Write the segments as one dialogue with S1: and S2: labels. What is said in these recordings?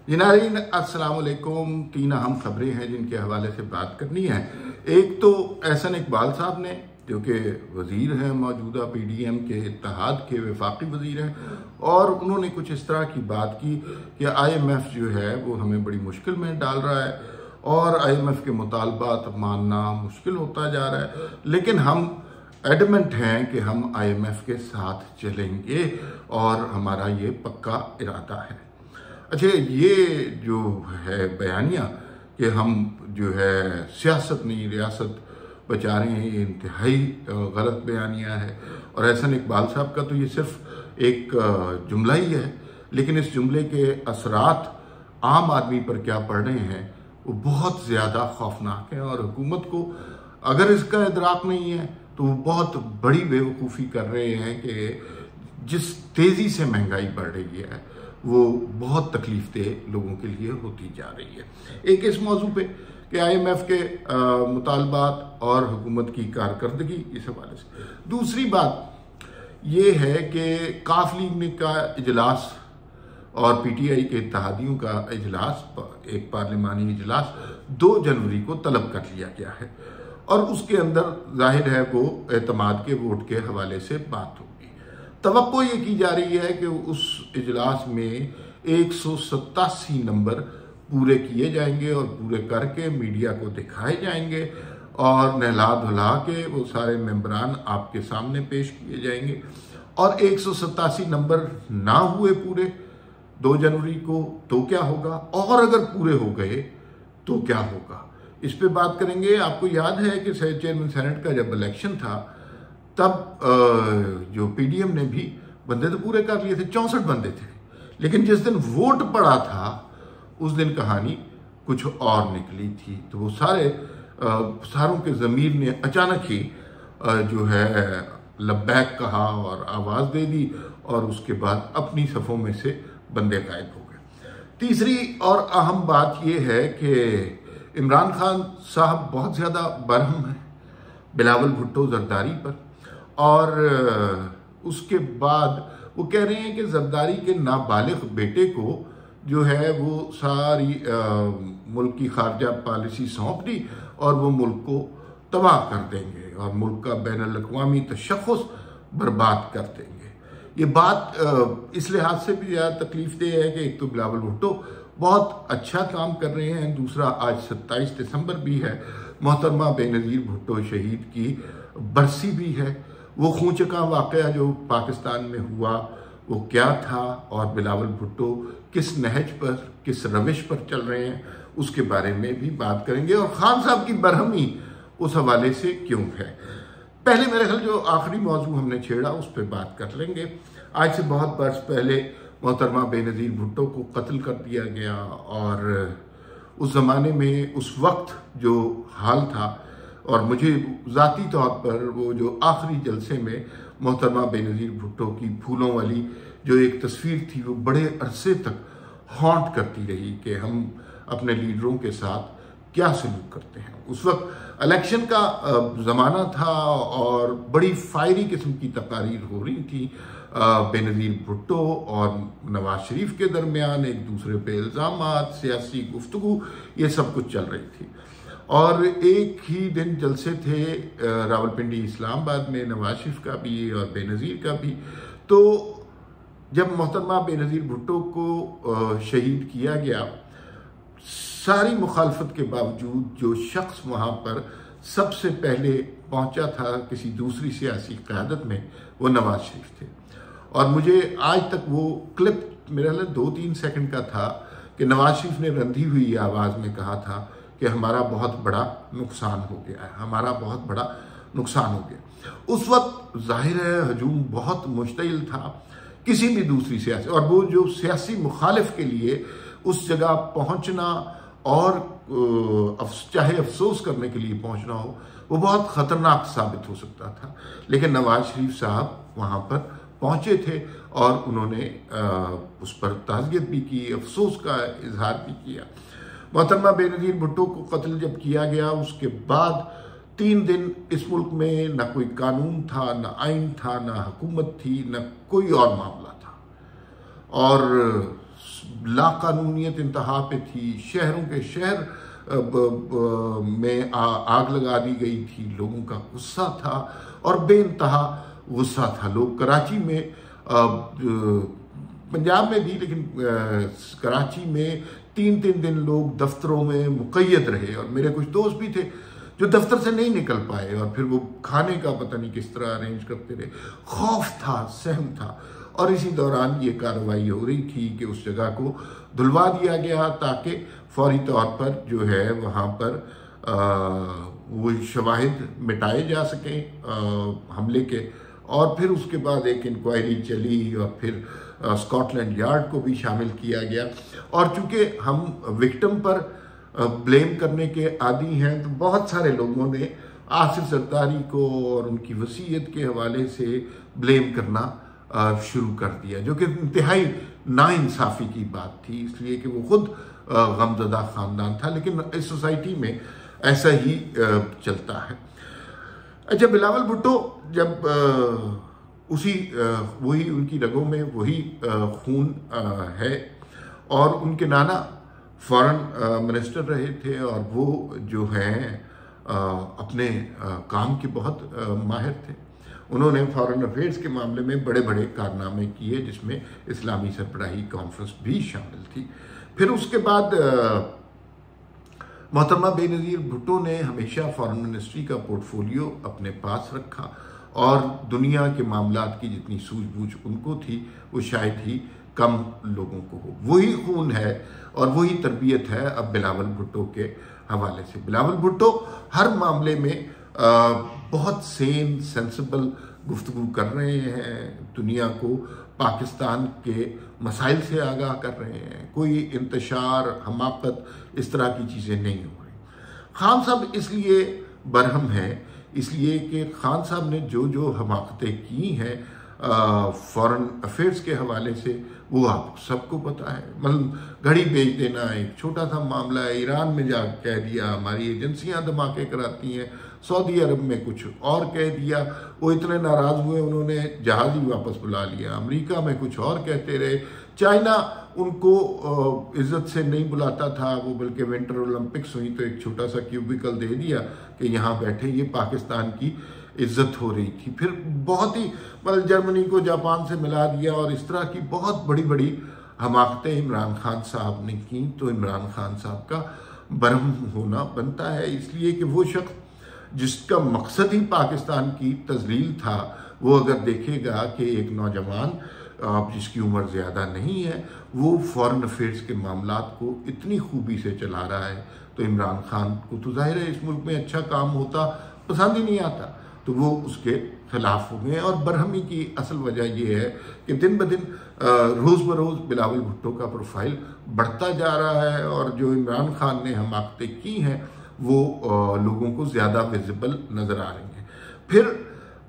S1: जी नाज़रीन, अस्सलाम वालेकुम। तीन अहम खबरें हैं जिनके हवाले से बात करनी है। एक तो एहसन इकबाल साहब ने, जो कि वज़ीर हैं मौजूदा PDM के इत्तेहाद के वफाकी वज़ीर हैं, और उन्होंने कुछ इस तरह की बात की कि IMF जो है वो हमें बड़ी मुश्किल में डाल रहा है और IMF के मुतालबात मानना मुश्किल होता जा रहा है, लेकिन हम एडमेंट हैं कि हम IMF के साथ चलेंगे और हमारा ये पक्का इरादा है। अच्छा, ये जो है बयानिया कि हम जो है सियासत नहीं रियासत बचा रहे हैं, ये इंतहाई गलत बयानिया है। और एहसन इकबाल साहब का तो ये सिर्फ एक जुमला ही है, लेकिन इस जुमले के असरात आम आदमी पर क्या पड़ रहे हैं वो बहुत ज़्यादा खौफनाक है। और हुकूमत को अगर इसका इदराक नहीं है तो वो बहुत बड़ी बेवकूफ़ी कर रहे हैं कि जिस तेज़ी से महंगाई बढ़ रही है वो बहुत तकलीफदेह लोगों के लिए होती जा रही है। एक इस मौजू पे कि IMF के मुतालबात और हुकूमत की कारकर्दगी, इस हवाले से। दूसरी बात ये है कि काफ लीग का इजलास और PTI के इत्तेहादियों का इजलास, एक पार्लिमानी इजलास 2 जनवरी को तलब कर लिया गया है और उसके अंदर जाहिर है वो एतमाद के वोट के हवाले से बात होगी। तवक्को ये की जा रही है कि उस इजलास में 187 नंबर पूरे किए जाएंगे और पूरे करके मीडिया को दिखाए जाएंगे और नहला धुला के वो सारे मेंबरान आपके सामने पेश किए जाएंगे। और 187 नंबर ना हुए पूरे 2 जनवरी को तो क्या होगा, और अगर पूरे हो गए तो क्या होगा, इस पे बात करेंगे। आपको याद है कि चेयरमैन सेनेट का जब इलेक्शन था तब जो PDM ने भी बंदे तो पूरे कर लिए थे, 64 बंदे थे, लेकिन जिस दिन वोट पड़ा था उस दिन कहानी कुछ और निकली थी। तो वो सारों के ज़मीर ने अचानक ही जो है लब्बैक कहा और आवाज़ दे दी और उसके बाद अपनी सफ़ों में से बंदे गायब हो गए। तीसरी और अहम बात यह है कि इमरान खान साहब बहुत ज़्यादा बरहम हैं बिलावल भुट्टो जरदारी पर, और उसके बाद वो कह रहे हैं कि जरदारी के नाबालिग बेटे को जो है वो सारी मुल्क की खारजा पॉलिसी सौंप दी और वो मुल्क को तबाह कर देंगे और मुल्क का बैनुल अक़वामी तशख़्ख़ुस बर्बाद कर देंगे। ये बात इस लिहाज से भी ज़्यादा तकलीफदेह है कि एक तो बिलावल भुट्टो बहुत अच्छा काम कर रहे हैं, दूसरा आज 27 दिसंबर भी है, मोहतरमा बेनज़ीर भुट्टो शहीद की बरसी भी है। वो खूंचका वाक़या जो पाकिस्तान में हुआ वो क्या था और बिलावल भुट्टो किस नहज पर, किस रविश पर चल रहे हैं, उसके बारे में भी बात करेंगे। और खान साहब की बरहमी उस हवाले से क्यों है। पहले मेरे ख्याल जो आखिरी मौजू हमने छेड़ा उस पर बात कर लेंगे। आज से बहुत बरस पहले मोहतरमा बेनज़ीर भुट्टो को कत्ल कर दिया गया और उस ज़माने में उस वक्त जो हाल था, और मुझे ज़ाती तौर पर वो जो आखिरी जलसे में मोहतरमा बेनज़ीर भुट्टो की फूलों वाली जो एक तस्वीर थी वो बड़े अरसे तक हॉन्ट करती रही कि हम अपने लीडरों के साथ क्या सलूक करते हैं। उस वक्त इलेक्शन का ज़माना था और बड़ी फायरी किस्म की तकारीर हो रही थी बेनज़ीर भुट्टो और नवाज शरीफ के दरमियान, एक दूसरे पे इल्ज़ामात, सियासी गुफ्तगू, ये सब कुछ चल रही थी। और एक ही दिन जलसे थे रावलपिंडी इस्लामाबाद में, नवाज शरीफ का भी और बेनज़ीर का भी। तो जब मोहतरमा बेनज़ीर भुट्टो को शहीद किया गया, सारी मुखालफत के बावजूद जो शख्स वहाँ पर सबसे पहले पहुँचा था किसी दूसरी सियासी क़यादत में, वो नवाज शरीफ थे। और मुझे आज तक वो क्लिप मेरा 2-3 सेकंड का था कि नवाज शरीफ ने रंधी हुई आवाज़ में कहा था कि हमारा बहुत बड़ा नुकसान हो गया है, हमारा बहुत बड़ा नुकसान हो गया। उस वक्त जाहिर है हजूम बहुत मुश्तिल था किसी भी दूसरी सियासी, और वो जो सियासी मुखालिफ के लिए उस जगह पहुंचना और चाहे अफसोस करने के लिए पहुंचना हो, वो बहुत ख़तरनाक साबित हो सकता था। लेकिन नवाज शरीफ साहब वहाँ पर पहुँचे थे और उन्होंने उस पर ताज़ियत भी की, अफसोस का इजहार भी किया। मोहतरमा बेनज़ीर भुट्टो को कत्ल जब किया गया उसके बाद 3 दिन इस मुल्क में न कोई कानून था, न आइन था, न हुकूमत थी, न कोई और मामला था। और लाकानूनियत इंतहा पे थी, शहरों के शहर में आग लगा दी गई थी, लोगों का गुस्सा था और बेइंतहा गुस्सा था। लोग कराची में, पंजाब में भी, लेकिन कराची में 3-3 दिन लोग दफ्तरों में मुक़य्यद रहे और मेरे कुछ दोस्त भी थे जो दफ्तर से नहीं निकल पाए और फिर वो खाने का पता नहीं किस तरह अरेंज करते रहे। खौफ था, सहम था और इसी दौरान ये कार्रवाई हो रही थी कि उस जगह को धुलवा दिया गया ताकि फौरी तौर पर जो है वहाँ पर वो शवाहिद मिटाए जा सकें हमले के। और फिर उसके बाद एक इंक्वायरी चली और फिर स्कॉटलैंड यार्ड को भी शामिल किया गया। और चूंकि हम विक्टिम पर ब्लेम करने के आदी हैं तो बहुत सारे लोगों ने आसिफ जरदारी को और उनकी वसीयत के हवाले से ब्लेम करना शुरू कर दिया, जो कि इंतहाई नाइंसाफ़ी की बात थी, इसलिए कि वो खुद गमज़दा ख़ानदान था। लेकिन इस सोसाइटी में ऐसा ही चलता है। अच्छा, बिलावल भुट्टो जब वही उनकी रगों में वही खून है और उनके नाना फॉरेन मिनिस्टर रहे थे और वो जो हैं अपने काम के बहुत माहिर थे। उन्होंने फॉरेन अफेयर्स के मामले में बड़े बड़े कारनामे किए, जिसमें इस्लामी सरबराही कॉन्फ्रेंस भी शामिल थी। फिर उसके बाद मोहतरमा बेनज़ीर भुट्टो ने हमेशा फॉरेन मिनिस्ट्री का पोर्टफोलियो अपने पास रखा और दुनिया के मामलात की जितनी सूझबूझ उनको थी वो शायद ही कम लोगों को हो। वही खून है और वही तरबियत है अब बिलावल भुट्टो के हवाले से। बिलावल भुट्टो हर मामले में बहुत सेंसिबल गुफ्तगू कर रहे हैं, दुनिया को पाकिस्तान के मसाइल से आगाह कर रहे हैं, कोई इंतशार, हमाकत, इस तरह की चीज़ें नहीं हो रही। खान साहब इसलिए बरहम हैं, इसलिए कि खान साहब ने जो जो हमाकतें की हैं फॉरेन अफेयर्स के हवाले से वो आप सबको पता है। मतलब घड़ी बेच देना एक छोटा सा मामला है, ईरान में जा कह दिया हमारी एजेंसियां धमाके कराती हैं, सऊदी अरब में कुछ और कह दिया, वो इतने नाराज़ हुए उन्होंने जहाज़ ही वापस बुला लिया, अमेरिका में कुछ और कहते रहे, चाइना उनको इज्जत से नहीं बुलाता था, वो बल्कि विंटर ओलंपिक्स हुई तो एक छोटा सा क्यूबिकल दे दिया कि यहाँ बैठे, ये पाकिस्तान की इज्जत हो रही थी। फिर बहुत ही मतलब जर्मनी को जापान से मिला दिया और इस तरह की बहुत बड़ी बड़ी हमाकतें इमरान खान साहब ने की। तो इमरान खान साहब का बरहम होना बनता है, इसलिए कि वो शख्स जिसका मकसद ही पाकिस्तान की तजलील था, वो अगर देखेगा कि एक नौजवान जिसकी उम्र ज़्यादा नहीं है वो फॉरेन अफेयर्स के मामलात को इतनी खूबी से चला रहा है, तो इमरान खान को तो जाहिर है इस मुल्क में अच्छा काम होता पसंद ही नहीं आता, तो वो उसके खिलाफ हो गए। और बरहमी की असल वजह यह है कि दिन ब दिन रोज़ बरोज़ बिलावल भुट्टो का प्रोफाइल बढ़ता जा रहा है और जो इमरान खान ने हमाकतें की हैं वो लोगों को ज़्यादा विजिबल नज़र आ रही हैं। फिर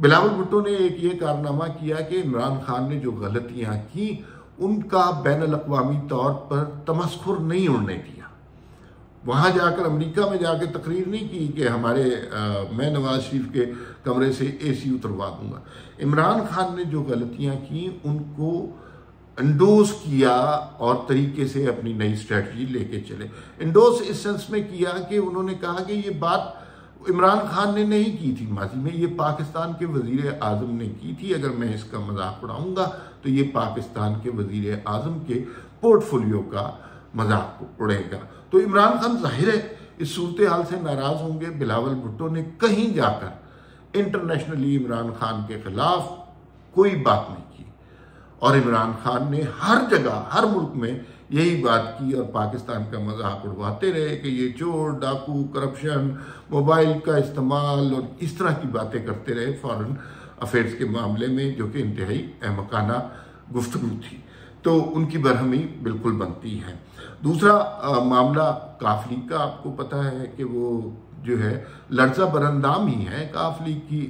S1: बिलावल भुट्टो ने एक ये कारनामा किया कि इमरान खान ने जो गलतियाँ की उनका बैनुल-अक़वामी तौर पर तमस्खुर नहीं उड़ने दिया। वहाँ जाकर अमेरिका में जाकर तकरीर नहीं की कि मैं नवाज शरीफ के कमरे से AC उतरवा दूंगा। इमरान खान ने जो गलतियाँ की उनको इंडोस किया और तरीके से अपनी नई स्ट्रेटजी लेके चले। इंडोस इस सेंस में किया कि उन्होंने कहा कि ये बात इमरान खान ने नहीं की थी माजी में, ये पाकिस्तान के वज़ीर आज़म ने की थी, अगर मैं इसका मजाक उड़ाऊंगा तो ये पाकिस्तान के वज़ीर आज़म के पोर्टफोलियो का मजाक उड़ेगा। तो इमरान खान जाहिर है इस सूरत हाल से नाराज़ होंगे। बिलावल भुट्टो ने कहीं जाकर इंटरनेशनली इमरान खान के खिलाफ कोई बात नहीं की और इमरान खान ने हर जगह हर मुल्क में यही बात की और पाकिस्तान का मजाक उड़वाते रहे कि ये चोर, डाकू, करप्शन, मोबाइल का इस्तेमाल और इस तरह की बातें करते रहे फॉरेन अफेयर्स के मामले में, जो कि इंतहाई अहमकाना गुफ्तगू थी। तो उनकी बरहमी बिल्कुल बनती है। दूसरा मामला काफ लीग का, आपको पता है कि वो जो है लर्जा बरंदाम ही है काफ लीग की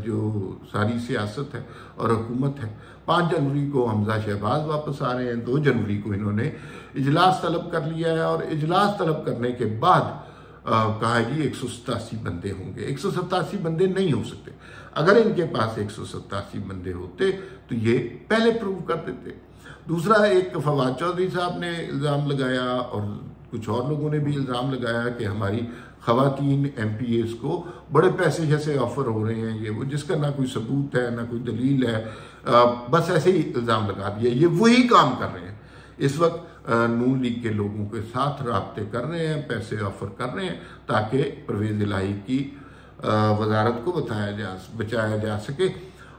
S1: जो सारी सियासत है और हुकूमत है। 5 जनवरी को हमजा शहबाज वापस आ रहे हैं, 2 जनवरी को इन्होंने इजलास तलब कर लिया है और इजलास तलब करने के बाद कहा जी 187 बंदे होंगे। 187 बंदे नहीं हो सकते। अगर इनके पास 187 बंदे होते तो ये पहले प्रूव कर देते। दूसरा, एक फवाद चौधरी साहब ने इल्ज़ाम लगाया और कुछ और लोगों ने भी इल्ज़ाम लगाया कि हमारी ख़वातीन MPAs को बड़े पैसे जैसे ऑफ़र हो रहे हैं, ये वो, जिसका ना कोई सबूत है ना कोई दलील है, बस ऐसे ही इल्ज़ाम लगा दिया। ये वही काम कर रहे हैं इस वक्त, नून लीग के लोगों के साथ राब्ते कर रहे हैं, पैसे ऑफ़र कर रहे हैं ताकि परवेज़ इलाही की वजारत को बचाया जा सके।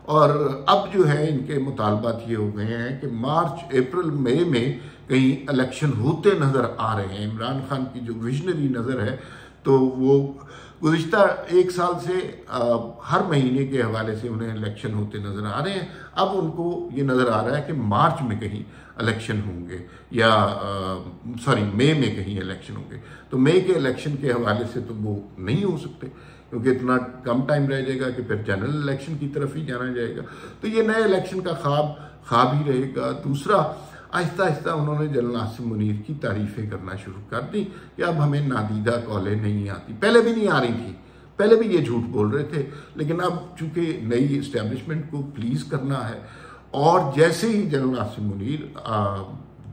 S1: और अब जो है इनके मुतालबात ये हो गए हैं कि मार्च, अप्रैल, मई में कहीं इलेक्शन होते नज़र आ रहे हैं। इमरान खान की जो विजनरी नज़र है, तो वो गुज़िश्ता 1 साल से हर महीने के हवाले से उन्हें इलेक्शन होते नज़र आ रहे हैं। अब उनको ये नज़र आ रहा है कि मार्च में कहीं इलेक्शन होंगे या मई में कहीं इलेक्शन होंगे। तो मई के इलेक्शन के हवाले से तो वो नहीं हो सकते, क्योंकि इतना कम टाइम रह जाएगा कि फिर जनरल इलेक्शन की तरफ ही जाना जाएगा। तो ये नए इलेक्शन का ख्वाब ही रहेगा। दूसरा, आहिस्ता आहिस्ता उन्होंने जनरल आसिम मुनीर की तारीफ़ें करना शुरू कर दी कि अब हमें नादीदा कॉलें नहीं आती। पहले भी नहीं आ रही थी, पहले भी ये झूठ बोल रहे थे, लेकिन अब चूँकि नई इस्टेब्लिशमेंट को प्लीज़ करना है और जैसे ही जनरल आसिम मुनीर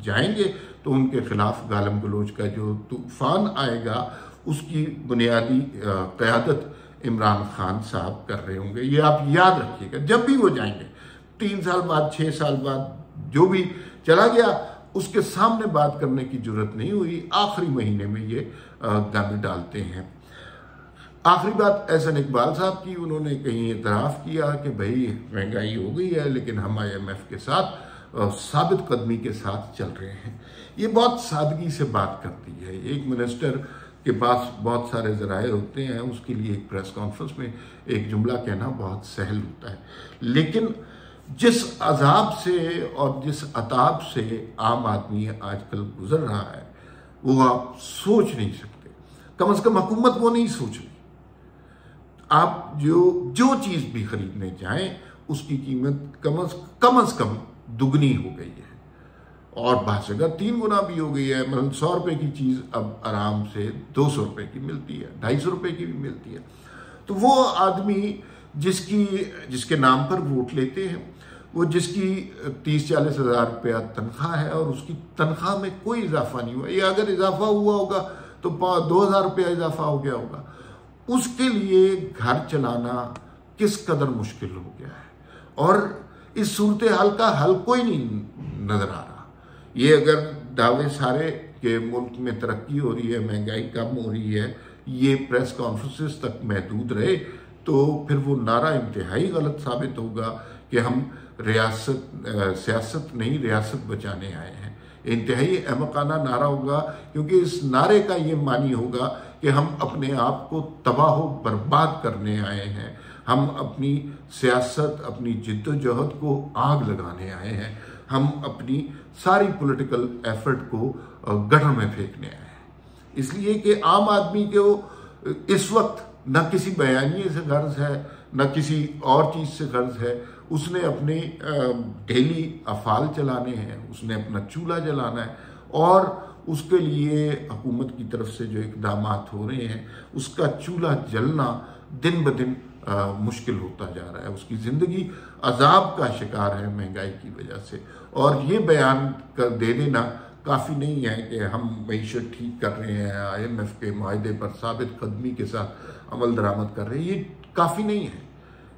S1: जाएंगे तो उनके खिलाफ गालम गलोच का जो तूफ़ान आएगा उसकी बुनियादी क़यादत इमरान खान साहब कर रहे होंगे। ये आप याद रखिएगा, जब भी वो जाएंगे, 3 साल बाद, 6 साल बाद, जो भी चला गया उसके सामने बात करने की जरूरत नहीं हुई। आखिरी महीने में ये गंद डालते हैं। आखिरी बात एहसन इकबाल साहब की, उन्होंने कहीं एतराफ़ किया कि भाई महंगाई हो गई है, लेकिन हम IMF के साथ साबित कदमी के साथ चल रहे हैं। ये बहुत सादगी से बात करती है। एक मिनिस्टर के पास बहुत सारे ज़राए होते हैं, उसके लिए एक प्रेस कॉन्फ्रेंस में एक जुमला कहना बहुत सहल होता है, लेकिन जिस अजाब से और जिस अताब से आम आदमी आजकल गुजर रहा है वो आप सोच नहीं सकते। कम से कम हुकूमत वो नहीं सोच रही। आप जो चीज़ भी खरीदने जाएं उसकी कीमत कम से कम दुगनी हो गई है और बात जगह 3 गुना भी हो गई है। मतलब 100 रुपये की चीज़ अब आराम से 200 रुपये की मिलती है, 250 रुपये की भी मिलती है। तो वो आदमी जिसके नाम पर वोट लेते हैं, वो जिसकी 30-40 हज़ार रुपया तनख्वाह है और उसकी तनख्वाह में कोई इजाफा नहीं हुआ, या अगर इजाफा हुआ होगा तो 2000 रुपया इजाफा हो गया होगा, उसके लिए घर चलाना किस कदर मुश्किल हो गया है। और इस सूरत हाल का हल कोई नहीं नज़र आ रहा। ये अगर दावे सारे के मुल्क में तरक्की हो रही है, महंगाई कम हो रही है, ये प्रेस कॉन्फ्रेंसेस तक महदूद रहे, तो फिर वो नारा इंतहाई गलत साबित होगा कि हम सियासत नहीं रियासत बचाने आए हैं। इंतहाई अहमकाना नारा होगा, क्योंकि इस नारे का ये मानी होगा कि हम अपने आप को तबाह बर्बाद करने आए हैं, हम अपनी सियासत, अपनी जिद्दोजहद को आग लगाने आए हैं, हम अपनी सारी पॉलिटिकल एफर्ट को गटर में फेंकने आए हैं। इसलिए कि आम आदमी को इस वक्त न किसी बयानिए से गर्ज है, न किसी और चीज़ से गर्ज है। उसने अपने डेली अफ़ाल चलाने हैं, उसने अपना चूल्हा जलाना है, और उसके लिए हुकूमत की तरफ से जो इक़दाम हो रहे हैं उसका चूल्हा जलना दिन ब दिन मुश्किल होता जा रहा है। उसकी ज़िंदगी अजाब का शिकार है महंगाई की वजह से। और ये बयान कर दे देना काफ़ी नहीं है कि हम मईशत ठीक कर रहे हैं, IMF के मुआहदे पर साबित कदमी के साथ अमल दरामद कर रहे हैं, ये काफ़ी नहीं है।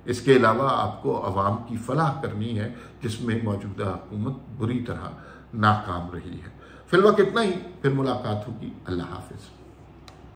S1: इसके अलावा आपको अवाम की फलाह करनी है, जिसमें मौजूदा हुकूमत बुरी तरह नाकाम रही है। फिलहाल इतना ही, फिर मुलाकात होगी। अल्लाह हाफिज़।